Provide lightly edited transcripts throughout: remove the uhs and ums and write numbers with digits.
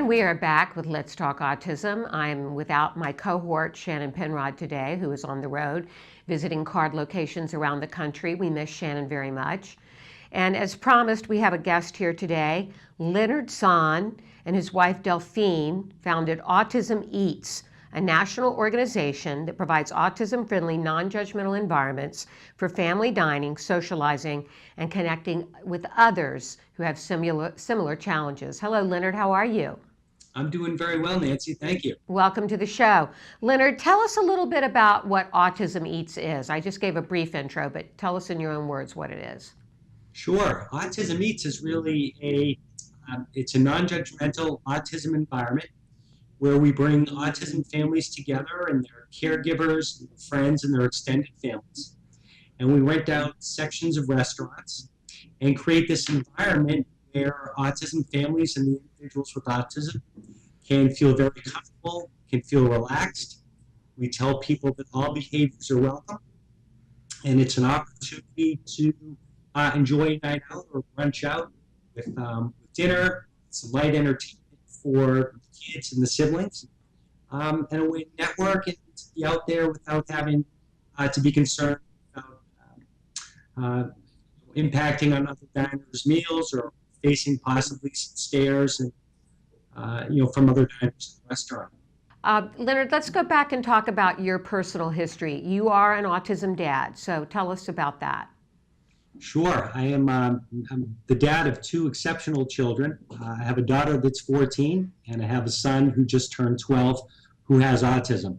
We are back with Let's Talk Autism. I'm without my cohort, Shannon Penrod, today, who is on the road visiting CARD locations around the country. We miss Shannon very much. And as promised, we have a guest here today. Lenard Zohn and his wife Delphine founded Autism Eats, a national organization that provides autism-friendly, non-judgmental environments for family dining, socializing, and connecting with others who have similar challenges. Hello, Lenard. How are you? I'm doing very well, Nancy. Thank you. Welcome to the show. Lenard, tell us a little bit about what Autism Eats is. I just gave a brief intro, but tell us in your own words what it is. Sure. Autism Eats is really it's a non-judgmental autism environment where we bring autism families together and their caregivers, and friends, and their extended families. And we rent out sections of restaurants and create this environment where autism families and the individuals with autism can feel very comfortable, can feel relaxed. We tell people that all behaviors are welcome, and it's an opportunity to enjoy a night out or brunch out with dinner, some light entertainment for the kids and the siblings, and a way to network and to be out there without having to be concerned about impacting on other diners' meals or facing possibly some stares and from other diners in the restaurant. Lenard, let's go back and talk about your personal history. You are an autism dad, so tell us about that. Sure. I'm the dad of two exceptional children. I have a daughter that's 14, and I have a son who just turned 12 who has autism.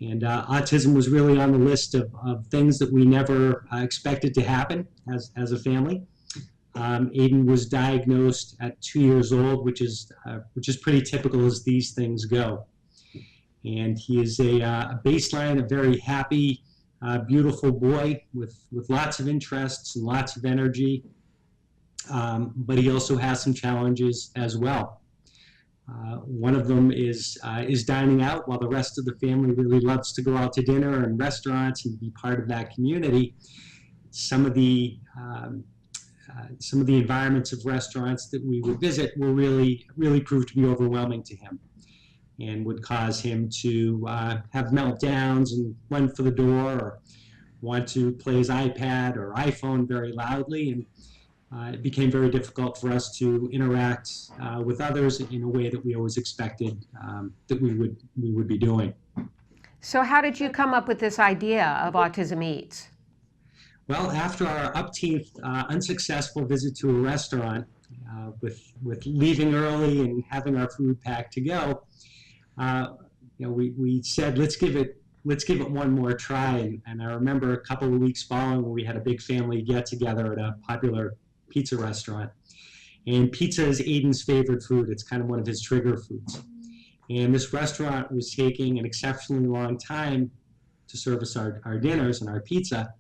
And autism was really on the list of things that we never expected to happen as a family. Aiden was diagnosed at 2 years old, which is pretty typical as these things go. And he is a baseline, a very happy, beautiful boy with lots of interests and lots of energy, but he also has some challenges as well. One of them is dining out. While the rest of the family really loves to go out to dinner and restaurants and be part of that community, some of the environments of restaurants that we would visit will really prove to be overwhelming to him, and would cause him to have meltdowns and run for the door or want to play his iPad or iPhone very loudly. And it became very difficult for us to interact with others in a way that we always expected that we would be doing. So how did you come up with this idea of Autism Eats? Well, after our upteenth unsuccessful visit to a restaurant, with leaving early and having our food packed to go, we said, let's give it one more try. And I remember a couple of weeks following when we had a big family get together at a popular pizza restaurant. And pizza is Aiden's favorite food. It's kind of one of his trigger foods. And this restaurant was taking an exceptionally long time to service our dinners and our pizza.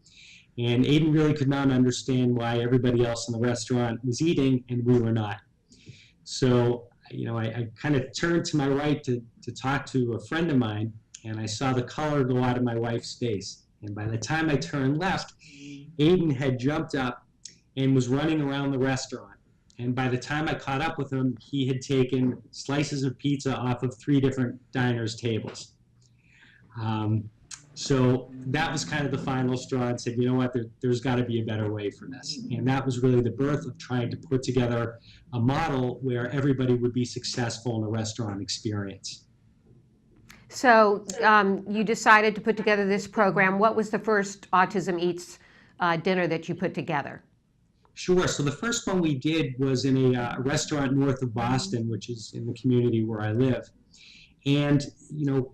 And Aiden really could not understand why everybody else in the restaurant was eating and we were not. So, I kind of turned to my right to talk to a friend of mine, and I saw the color go out of my wife's face. And by the time I turned left, Aiden had jumped up and was running around the restaurant. And by the time I caught up with him, he had taken slices of pizza off of 3 different diners' tables. So that was kind of the final straw, and said, you know what, there's got to be a better way for this. And that was really the birth of trying to put together a model where everybody would be successful in a restaurant experience. So you decided to put together this program. What was the first Autism Eats dinner that you put together? Sure. So the first one we did was in a restaurant north of Boston, which is in the community where I live. And,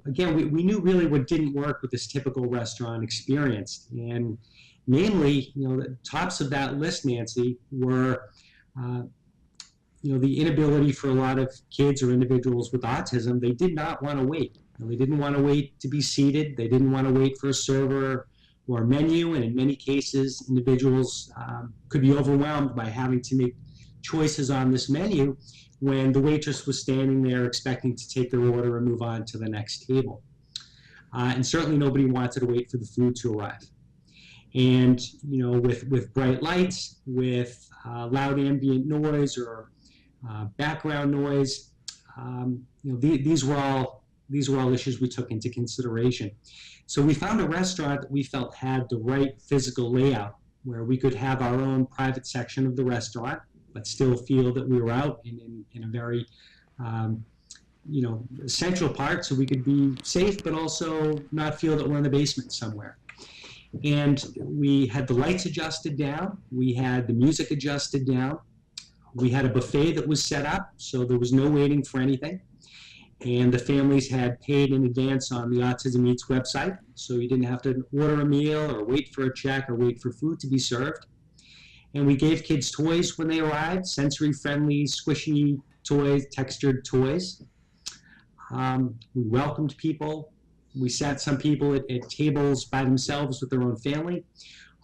again, we knew really what didn't work with this typical restaurant experience. And namely, the tops of that list, Nancy, were, the inability for a lot of kids or individuals with autism. They did not want to wait. They didn't want to wait to be seated. They didn't want to wait for a server or a menu. And in many cases, individuals could be overwhelmed by having to make choices on this menu when the waitress was standing there expecting to take their order and move on to the next table. And certainly nobody wanted to wait for the food to arrive. And, with bright lights, with loud ambient noise or background noise, these were all issues we took into consideration. So we found a restaurant that we felt had the right physical layout, where we could have our own private section of the restaurant, but still feel that we were out in a very central part, so we could be safe, but also not feel that we're in the basement somewhere. And we had the lights adjusted down. We had the music adjusted down. We had a buffet that was set up, so there was no waiting for anything. And the families had paid in advance on the Autism Eats website, so you didn't have to order a meal or wait for a check or wait for food to be served. And we gave kids toys when they arrived, sensory-friendly, squishy toys, textured toys. We welcomed people. We sat some people at tables by themselves with their own family.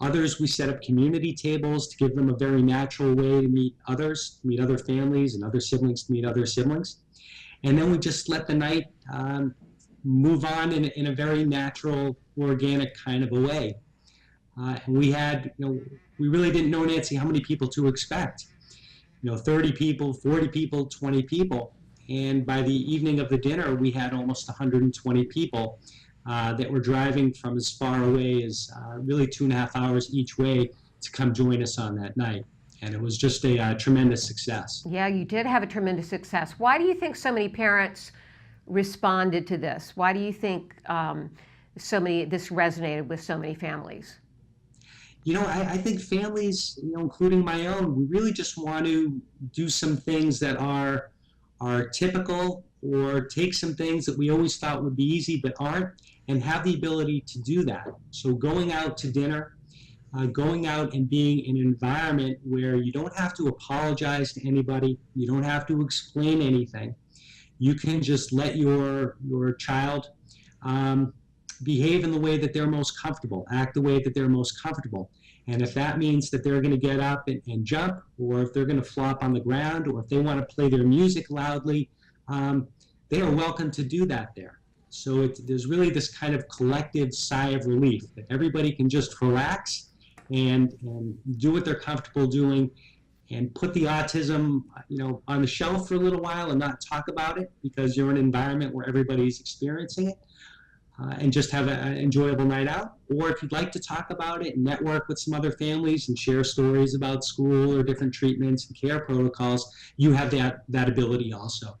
Others, we set up community tables to give them a very natural way to meet others, meet other families, and other siblings to meet other siblings. And then we just let the night move on in a very natural, organic kind of a way. And we had, we really didn't know, Nancy, how many people to expect. 30 people, 40 people, 20 people. And by the evening of the dinner, we had almost 120 people that were driving from as far away as really 2.5 hours each way to come join us on that night. And it was just a tremendous success. Yeah, you did have a tremendous success. Why do you think so many parents responded to this? Why do you think this resonated with so many families? I think families, including my own, we really just want to do some things that are typical, or take some things that we always thought would be easy but aren't, and have the ability to do that. So going out to dinner, going out and being in an environment where you don't have to apologize to anybody, you don't have to explain anything. You can just let your child behave in the way that they're most comfortable, act the way that they're most comfortable. And if that means that they're going to get up and jump, or if they're going to flop on the ground, or if they want to play their music loudly, they are welcome to do that there. So there's really this kind of collective sigh of relief that everybody can just relax and do what they're comfortable doing, and put the autism on the shelf for a little while and not talk about it, because you're in an environment where everybody's experiencing it. And just have an enjoyable night out. Or if you'd like to talk about it and network with some other families and share stories about school or different treatments and care protocols, you have that ability also.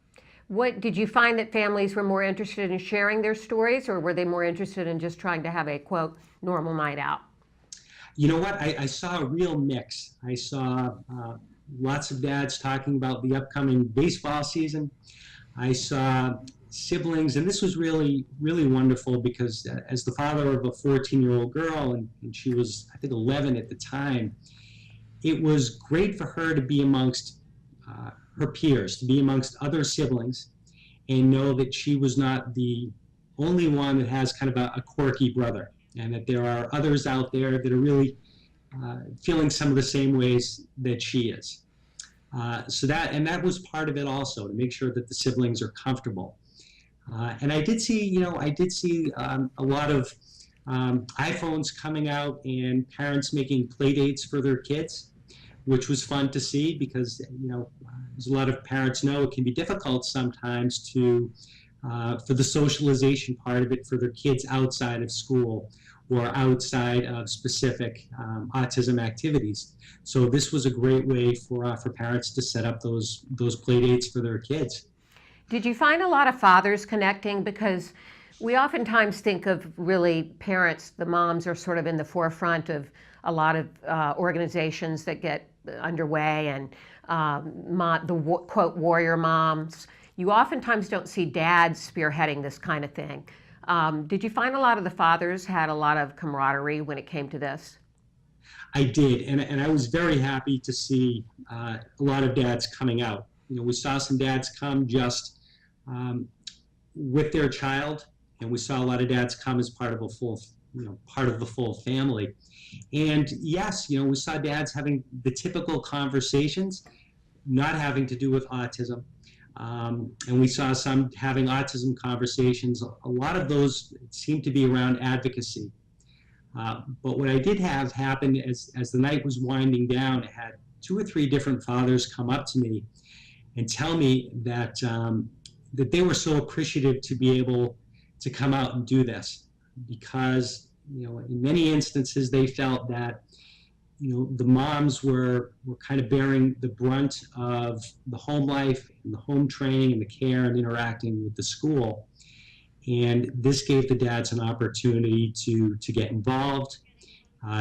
What did you find that families were more interested in sharing their stories, or were they more interested in just trying to have a, quote, normal night out? You know what? I saw a real mix. I saw lots of dads talking about the upcoming baseball season. I saw siblings, and this was really, really wonderful, because as the father of a 14-year-old girl, and she was, I think, 11 at the time, it was great for her to be amongst her peers, to be amongst other siblings, and know that she was not the only one that has kind of a quirky brother, and that there are others out there that are really feeling some of the same ways that she is. So that was part of it also, to make sure that the siblings are comfortable. And I did see, a lot of iPhones coming out and parents making play dates for their kids, which was fun to see, because, as a lot of parents know, it can be difficult sometimes for the socialization part of it for their kids outside of school or outside of specific autism activities. So this was a great way for parents to set up those play dates for their kids. Did you find a lot of fathers connecting? Because we oftentimes think of really parents, the moms are sort of in the forefront of a lot of organizations that get underway, and the quote warrior moms. You oftentimes don't see dads spearheading this kind of thing. Did you find a lot of the fathers had a lot of camaraderie when it came to this? I did, and I was very happy to see a lot of dads coming out. We saw some dads come just with their child, and we saw a lot of dads come as part of a full, part of the full family. And yes, we saw dads having the typical conversations, not having to do with autism. And we saw some having autism conversations. A lot of those seemed to be around advocacy. But what I did have happen as the night was winding down, I had 2 or 3 different fathers come up to me and tell me that that they were so appreciative to be able to come out and do this, because in many instances they felt that the moms were kind of bearing the brunt of the home life and the home training and the care and interacting with the school. And this gave the dads an opportunity to get involved,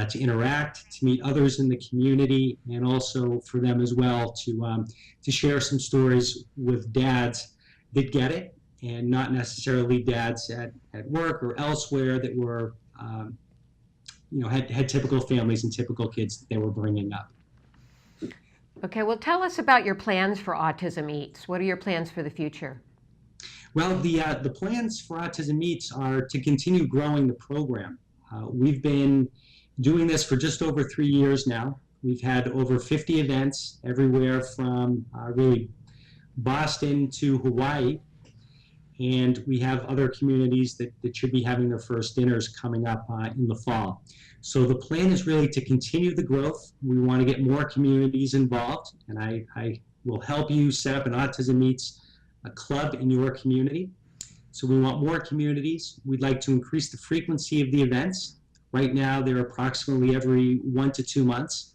to interact, to meet others in the community, and also for them as well to share some stories with dads that get it, and not necessarily dads at work or elsewhere that were had typical families and typical kids that they were bringing up. Okay, well, tell us about your plans for Autism Eats. What are your plans for the future? Well, the plans for Autism Eats are to continue growing the program. We've been doing this for just over 3 years now. We've had over 50 events everywhere from really Boston to Hawaii. And we have other communities that should be having their first dinners coming up in the fall. So the plan is really to continue the growth. We want to get more communities involved, and I will help you set up an Autism Eats a club in your community. So we want more communities. We'd like to increase the frequency of the events. Right now, they're approximately every 1 to 2 months,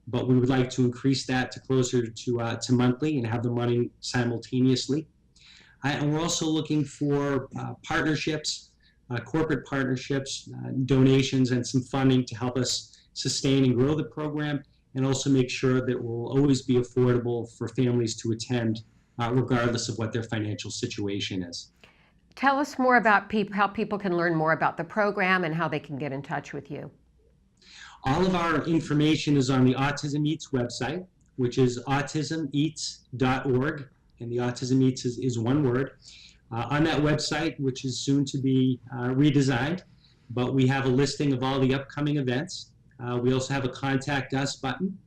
but we would like to increase that to closer to monthly and have them running simultaneously. And we're also looking for partnerships, corporate partnerships, donations, and some funding to help us sustain and grow the program, and also make sure that it will always be affordable for families to attend, regardless of what their financial situation is. Tell us more about how people can learn more about the program and how they can get in touch with you. All of our information is on the Autism Eats website, which is autismeats.org. And the Autism Eats is one word. On that website, which is soon to be redesigned, but we have a listing of all the upcoming events. We also have a Contact Us button.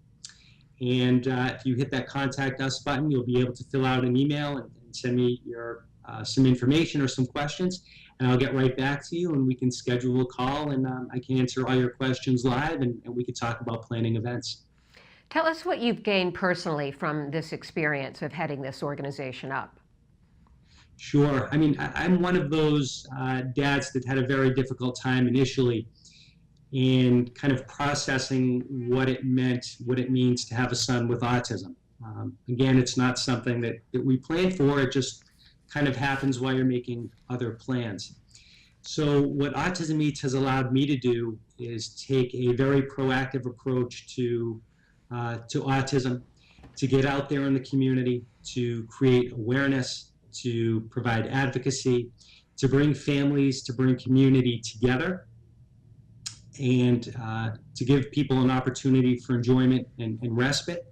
And if you hit that Contact Us button, you'll be able to fill out an email and send me your some information or some questions, and I'll get right back to you, and we can schedule a call, and I can answer all your questions live, and we can talk about planning events. Tell us what you've gained personally from this experience of heading this organization up. Sure. I mean, I'm one of those dads that had a very difficult time initially in kind of processing what it means to have a son with autism. Again, it's not something that we plan for. It just kind of happens while you're making other plans. So what Autism Eats has allowed me to do is take a very proactive approach to autism, to get out there in the community, to create awareness, to provide advocacy, to bring families, to bring community together, and to give people an opportunity for enjoyment and respite.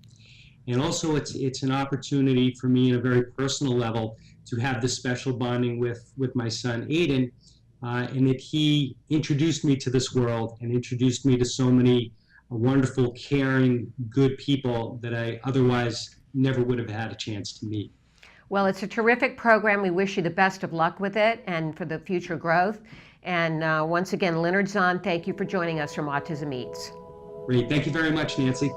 And also it's an opportunity for me on a very personal level to have this special bonding with my son Aiden, and that he introduced me to this world and introduced me to so many wonderful, caring, good people that I otherwise never would have had a chance to meet. Well, it's a terrific program. We wish you the best of luck with it and for the future growth. And once again, Lenard Zohn, thank you for joining us from Autism Eats. Great. Thank you very much, Nancy.